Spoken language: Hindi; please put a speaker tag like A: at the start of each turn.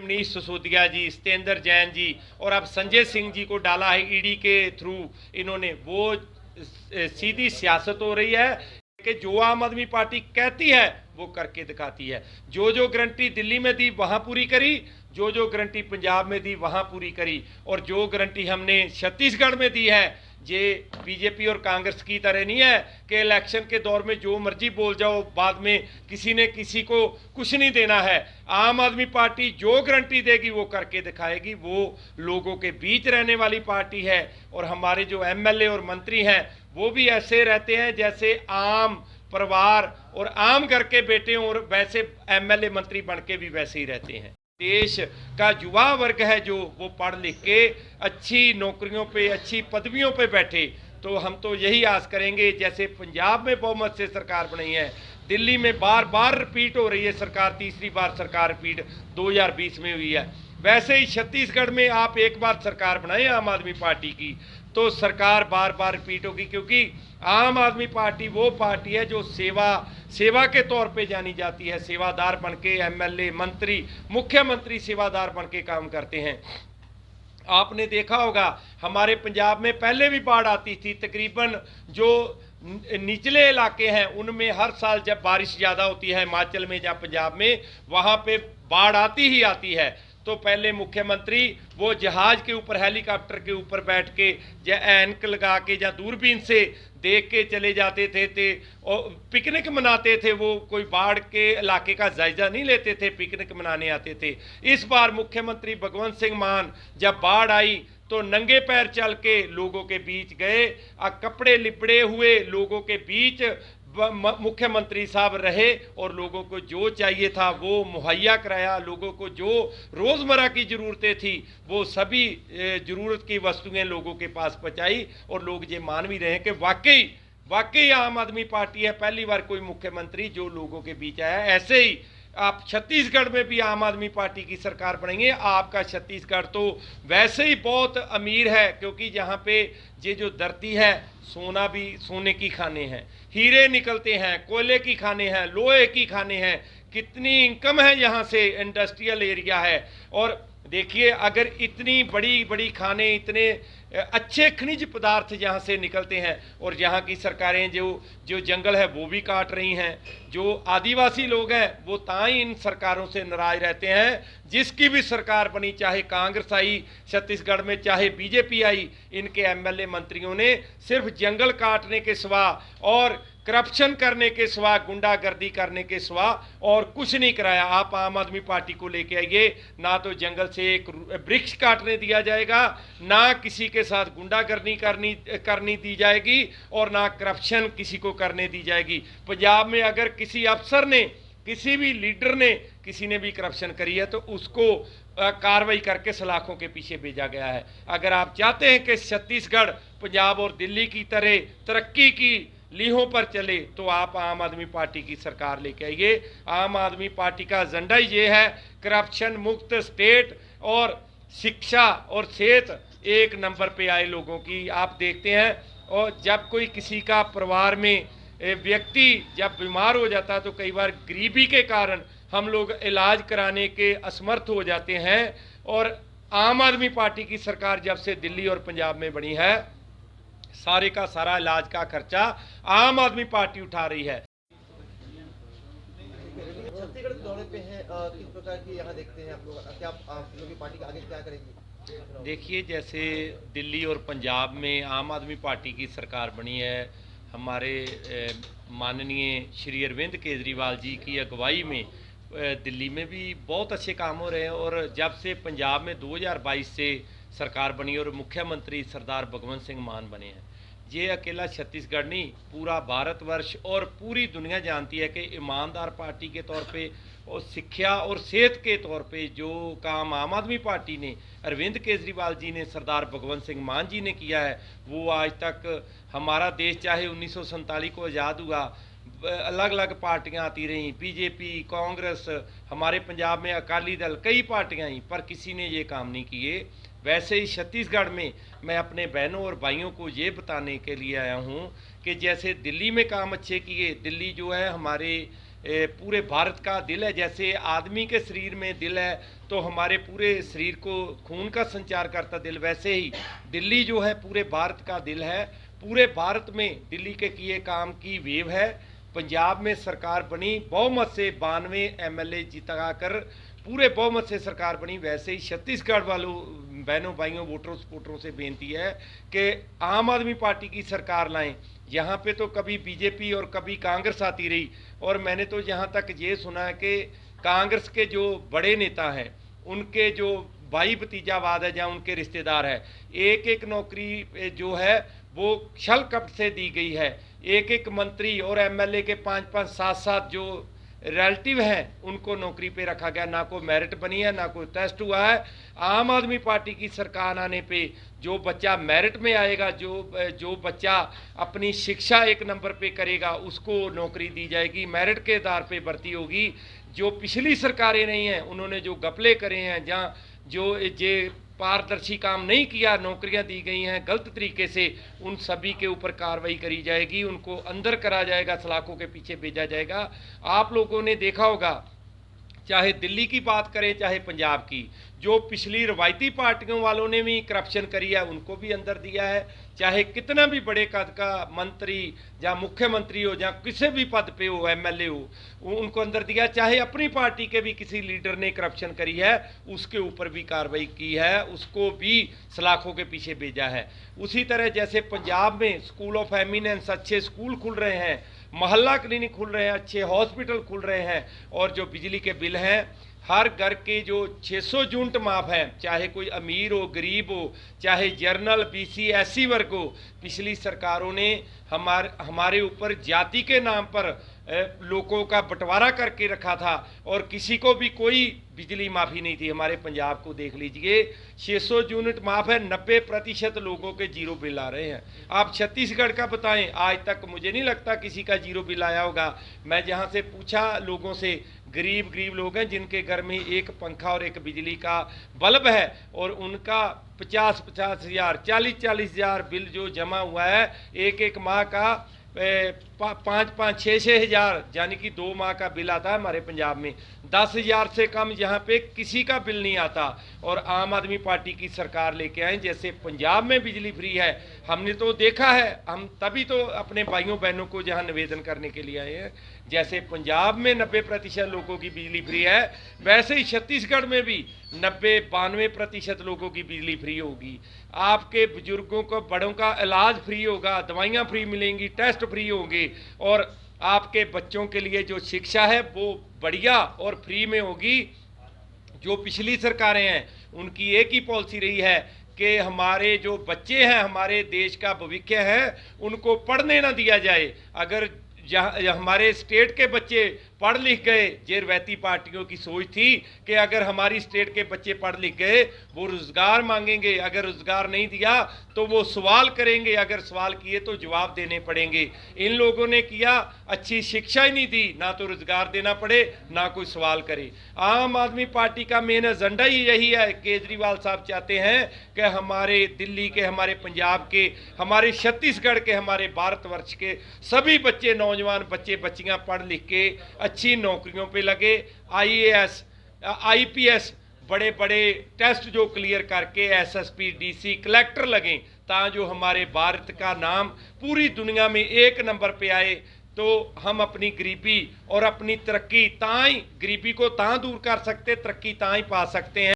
A: मनीष सिसोदिया जी, सत्येंद्र जैन जी और अब संजय सिंह जी को डाला है ईडी के थ्रू इन्होंने, वो सीधी सियासत हो रही है कि जो आम आदमी पार्टी कहती है वो करके दिखाती है। जो जो गारंटी दिल्ली में दी वहां पूरी करी, जो जो गारंटी पंजाब में दी वहां पूरी करी, और जो गारंटी हमने छत्तीसगढ़ में दी है ये बीजेपी और कांग्रेस की तरह नहीं है कि इलेक्शन के दौर में जो मर्जी बोल जाओ, बाद में किसी ने किसी को कुछ नहीं देना है। आम आदमी पार्टी जो गारंटी देगी वो करके दिखाएगी, वो लोगों के बीच रहने वाली पार्टी है। और हमारे जो एमएलए और मंत्री हैं वो भी ऐसे रहते हैं जैसे आम परिवार और आम घर के बेटे, और वैसे एमएलए मंत्री बन के भी वैसे ही रहते हैं। देश का युवा वर्ग है जो वो पढ़ लिख के अच्छी नौकरियों पे, अच्छी पदवियों पे बैठे, तो हम तो यही आस करेंगे जैसे पंजाब में बहुमत से सरकार बनी है, दिल्ली में बार बार रिपीट हो रही है सरकार, तीसरी बार सरकार रिपीट 2020 में हुई है, वैसे ही छत्तीसगढ़ में आप एक बार सरकार बनाए आम आदमी पार्टी की तो सरकार बार बार रिपीट होगी, क्योंकि आम आदमी पार्टी वो पार्टी है जो सेवा के तौर पे जानी जाती है। सेवादार बन के एमएलए, मंत्री, मुख्यमंत्री सेवादार बन के काम करते हैं। आपने देखा होगा हमारे पंजाब में पहले भी बाढ़ आती थी, तकरीबन जो निचले इलाके हैं उनमें हर साल जब बारिश ज़्यादा होती है, हिमाचल में या पंजाब में, वहाँ पे बाढ़ आती ही आती है। तो पहले मुख्यमंत्री वो जहाज के ऊपर, हेलीकॉप्टर के ऊपर बैठ के या ऐनक लगा के या दूरबीन से देख के चले जाते थे और पिकनिक मनाते थे। वो कोई बाढ़ के इलाके का जायजा नहीं लेते थे, पिकनिक मनाने आते थे। इस बार मुख्यमंत्री भगवंत सिंह मान जब बाढ़ आई तो नंगे पैर चल के लोगों के बीच गए, कपड़े लिपड़े हुए लोगों के बीच मुख्यमंत्री साहब रहे और लोगों को जो चाहिए था वो मुहैया कराया। लोगों को जो रोज़मर्रा की ज़रूरतें थी वो सभी ज़रूरत की वस्तुएं लोगों के पास पहुंचाई, और लोग ये मान भी रहे हैं कि वाकई आम आदमी पार्टी है, पहली बार कोई मुख्यमंत्री जो लोगों के बीच आया। ऐसे ही आप छत्तीसगढ़ में भी आम आदमी पार्टी की सरकार बनेंगे। आपका छत्तीसगढ़ तो वैसे ही बहुत अमीर है, क्योंकि यहाँ पे ये जो धरती है सोना भी, सोने की खाने हैं, हीरे निकलते हैं, कोयले की खाने हैं, लोहे की खाने हैं, कितनी इनकम है यहाँ से, इंडस्ट्रियल एरिया है। और देखिए अगर इतनी बड़ी बड़ी खाने, इतने अच्छे खनिज पदार्थ यहाँ से निकलते हैं, और यहाँ की सरकारें जो जंगल है वो भी काट रही हैं, जो आदिवासी लोग हैं वो ताई इन सरकारों से नाराज रहते हैं। जिसकी भी सरकार बनी, चाहे कांग्रेस आई छत्तीसगढ़ में, चाहे बीजेपी आई, इनके एमएलए मंत्रियों ने सिर्फ जंगल काटने के सिवा और करप्शन करने के सिवा, गुंडागर्दी करने के सिवा और कुछ नहीं कराया। आप आम आदमी पार्टी को लेके आइए, ना तो जंगल से एक वृक्ष काटने दिया जाएगा, ना किसी के साथ गुंडागर्दी करनी दी जाएगी, और ना करप्शन किसी को करने दी जाएगी। पंजाब में अगर किसी अफसर ने, किसी भी लीडर ने, किसी ने भी करप्शन करी है तो उसको कार्रवाई करके सलाखों के पीछे भेजा गया है। अगर आप चाहते हैं कि छत्तीसगढ़ पंजाब और दिल्ली की तरह तरक्की की लीहों पर चले तो आप आम आदमी पार्टी की सरकार लेके आइए। आम आदमी पार्टी का एजेंडा ये है करप्शन मुक्त स्टेट, और शिक्षा और सेहत एक नंबर पे आए लोगों की। आप देखते हैं, और जब कोई किसी का परिवार में व्यक्ति जब बीमार हो जाता है तो कई बार गरीबी के कारण हम लोग इलाज कराने के असमर्थ हो जाते हैं, और आम आदमी पार्टी की सरकार जब से दिल्ली और पंजाब में बनी है, सारे का सारा इलाज का खर्चा आम आदमी पार्टी उठा रही है।
B: छत्तीसगढ़ के दौरे पे हैं, किस प्रकार की यहाँ देखते हैं आप लोग, क्या आप लोग की पार्टी आगे क्या करेगी?
A: देखिए जैसे दिल्ली और पंजाब में आम आदमी पार्टी की सरकार बनी है, हमारे माननीय श्री अरविंद केजरीवाल जी की अगुवाई में दिल्ली में भी बहुत अच्छे काम हो रहे हैं। और जब से पंजाब में 2022 से सरकार बनी और मुख्यमंत्री सरदार भगवंत सिंह मान बने हैं, ये अकेला छत्तीसगढ़ नहीं, पूरा भारतवर्ष और पूरी दुनिया जानती है कि ईमानदार पार्टी के तौर पे और शिक्षा और सेहत के तौर पे जो काम आम आदमी पार्टी ने, अरविंद केजरीवाल जी ने, सरदार भगवंत सिंह मान जी ने किया है, वो आज तक हमारा देश चाहे 1947 को आज़ाद हुआ, अलग अलग पार्टियां आती रहीं, बीजेपी, कांग्रेस, हमारे पंजाब में अकाली दल, कई पार्टियां आई, पर किसी ने ये काम नहीं किए। वैसे ही छत्तीसगढ़ में मैं अपने बहनों और भाइयों को ये बताने के लिए आया हूँ कि जैसे दिल्ली में काम अच्छे किए, दिल्ली जो है हमारे पूरे भारत का दिल है। जैसे आदमी के शरीर में दिल है तो हमारे पूरे शरीर को खून का संचार करता दिल, वैसे ही दिल्ली जो है पूरे भारत का दिल है। पूरे भारत में दिल्ली के किए काम की वेव है। पंजाब में सरकार बनी, बहुमत से 92 MLA जिताकर पूरे बहुमत से सरकार बनी। वैसे ही छत्तीसगढ़ वालों बहनों भाइयों वोटरों सपोर्टरों से बेनती है कि आम आदमी पार्टी की सरकार लाएं। यहाँ पे तो कभी बीजेपी और कभी कांग्रेस आती रही, और मैंने तो यहाँ तक ये सुना है कि कांग्रेस के जो बड़े नेता हैं उनके जो भाई भतीजावाद है या उनके रिश्तेदार है, एक एक नौकरी जो है वो छल कपट से दी गई है। एक एक मंत्री और MLA के 5-5 7-7 जो रिलेटिव हैं उनको नौकरी पे रखा गया, ना कोई मेरिट बनी है ना कोई टेस्ट हुआ है। आम आदमी पार्टी की सरकार आने पे जो बच्चा मेरिट में आएगा, जो बच्चा अपनी शिक्षा 1 नंबर पे करेगा उसको नौकरी दी जाएगी, मेरिट के आधार पे भर्ती होगी। जो पिछली सरकारें नहीं हैं उन्होंने जो घपले करे हैं, जहाँ जो पारदर्शी काम नहीं किया, नौकरियां दी गई हैं गलत तरीके से, उन सभी के ऊपर कार्रवाई करी जाएगी, उनको अंदर करा जाएगा, सलाखों के पीछे भेजा जाएगा। आप लोगों ने देखा होगा, चाहे दिल्ली की बात करें चाहे पंजाब की, जो पिछली रवायती पार्टियों वालों ने भी करप्शन करी है उनको भी अंदर दिया है। चाहे कितना भी बड़े कद का मंत्री या मुख्यमंत्री हो या किसी भी पद पे हो, MLA हो, उनको अंदर दिया। चाहे अपनी पार्टी के भी किसी लीडर ने करप्शन करी है उसके ऊपर भी कार्रवाई की है, उसको भी सलाखों के पीछे भेजा है। उसी तरह जैसे पंजाब में स्कूल ऑफ एमिनेंस, अच्छे स्कूल खुल रहे हैं, मोहल्ला क्लिनिक खुल रहे हैं, अच्छे हॉस्पिटल खुल रहे हैं, और जो बिजली के बिल हैं हर घर के जो 600 यूनिट माफ हैं, चाहे कोई अमीर हो गरीब हो, चाहे जर्नल BC SC वर्ग हो। पिछली सरकारों ने हमारे ऊपर जाति के नाम पर लोगों का बंटवारा करके रखा था और किसी को भी कोई बिजली माफ़ी नहीं थी। हमारे पंजाब को देख लीजिए, 600 यूनिट माफ है, 90% लोगों के जीरो बिल आ रहे हैं। आप छत्तीसगढ़ का बताएं, आज तक मुझे नहीं लगता किसी का जीरो बिल आया होगा। मैं जहां से पूछा लोगों से, गरीब लोग हैं जिनके घर में एक पंखा और एक बिजली का बल्ब है, और उनका 50-50 हज़ार 40-40 हज़ार बिल जो जमा हुआ है, एक माह का 5-5 6-6 हज़ार, यानी कि 2 माह का बिल आता है। हमारे पंजाब में 10 हज़ार से कम यहाँ पे किसी का बिल नहीं आता, और आम आदमी पार्टी की सरकार लेके आए। जैसे पंजाब में बिजली फ्री है, हमने तो देखा है, हम तभी तो अपने भाइयों बहनों को जहाँ निवेदन करने के लिए आए हैं। जैसे पंजाब में 90% लोगों की बिजली फ्री है, वैसे ही छत्तीसगढ़ में भी 90-92% लोगों की बिजली फ्री होगी। आपके बुजुर्गों को, बड़ों का इलाज फ्री होगा, दवाइयाँ फ्री मिलेंगी, टेस्ट फ्री होंगे, और आपके बच्चों के लिए जो शिक्षा है वो बढ़िया और फ्री में होगी। जो पिछली सरकारें हैं उनकी एक ही पॉलिसी रही है कि हमारे जो बच्चे हैं, हमारे देश का भविष्य है, उनको पढ़ने ना दिया जाए। अगर हमारे स्टेट के बच्चे पढ़ लिख गए, ये रवायती पार्टियों की सोच थी कि अगर हमारी स्टेट के बच्चे पढ़ लिख गए वो रोज़गार मांगेंगे, अगर रोज़गार नहीं दिया तो वो सवाल करेंगे, अगर सवाल किए तो जवाब देने पड़ेंगे। इन लोगों ने किया, अच्छी शिक्षा ही नहीं दी, ना तो रोज़गार देना पड़े ना कोई सवाल करे। आम आदमी पार्टी का मेन एजेंडा ही यही है। केजरीवाल साहब चाहते हैं कि हमारे दिल्ली के, हमारे पंजाब के, हमारे छत्तीसगढ़ के, हमारे भारतवर्ष के सभी बच्चे, नौजवान बच्चे बच्चियां पढ़ लिख के अच्छी नौकरियों पे लगे, IAS IPS बड़े बड़े टेस्ट जो क्लियर करके SSP DC कलेक्टर लगें, ताकि हमारे भारत का नाम पूरी दुनिया में 1 नंबर पे आए। तो हम अपनी गरीबी और अपनी तरक्की गरीबी को दूर कर सकते, तरक्की तां ही पा सकते हैं।